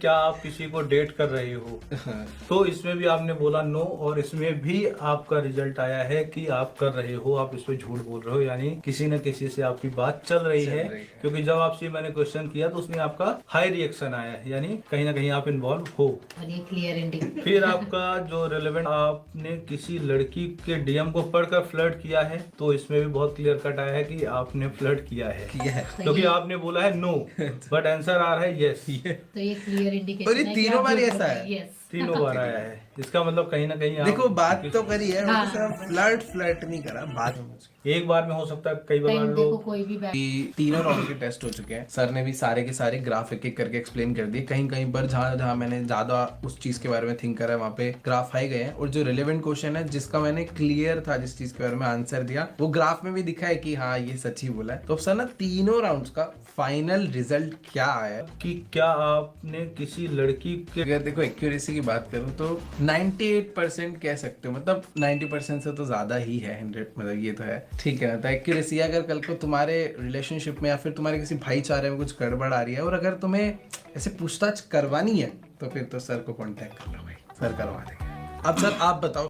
क्या आप किसी को डेट कर रहे हो? तो इसमें भी आपने बोला नो, और इसमें भी आपका रिजल्ट आया है कि आप कर रहे हो, आप इस पे झूठ बोल रहे हो, यानी किसी न किसी से आपकी बात चल रही है। क्योंकि जब आपसे मैंने क्वेश्चन किया तो उसमें आपका हाई रिएक्शन आया है, यानी कहीं ना कहीं आप इन्वॉल्व हो। और ये क्लियर इंडिकेशन। फिर आपका जो रिलेवेंट, आपने किसी लड़की के डीएम को पढ़कर फ्लर्ट किया है, तो इसमें भी बहुत क्लियर कट आया है कि आपने फ्लर्ट किया है, क्योंकि आपने बोला है नो बट आंसर आ रहा है यस। तो ये क्लियर इंडिकेशन और ये है कि तीनों आप बार झूठ ऐसा बोल रहे है। हैं। यस। तीनों बार आया है, इसका मतलब कहीं ना कहीं आप देखो बात तो करी है, हाँ। फ्लर्ट नहीं करा, बात एक बार में हो सकता है, कई बार देखो लोग। कोई भी बैक तीनों राउंड के टेस्ट हो चुके हैं। सर ने भी सारे के सारे ग्राफ एक एक करके एक्सप्लेन कर दिए। कहीं कहीं पर जहां जहां मैंने ज्यादा उस चीज के बारे में थिंक करा है वहां पे ग्राफ आए गए हैं, और जो रिलेवेंट क्वेश्चन है जिसका मैंने क्लियर था, जिस चीज के बारे में आंसर दिया, वो ग्राफ में भी दिखा है कि हाँ ये सच ही बोला है। तो सर ना तीनों राउंड्स का फाइनल रिजल्ट क्या आया कि क्या आपने किसी लड़की के अगर देखो एक्यूरेसी की बात करूं तो 98% कह सकते हो, मतलब 90% से तो ज्यादा ही है, 100 मतलब ये तो है, ठीक है ना। तो एक्यूरेसी, अगर कल को तुम्हारे रिलेशनशिप में या फिर तुम्हारे किसी भाईचारे में कुछ गड़बड़ आ रही है और अगर तुम्हें ऐसे पूछताछ करवानी है तो फिर तो सर को कांटेक्ट कर लो भाई, सर करवा देंगे। अब सर आप बताओ।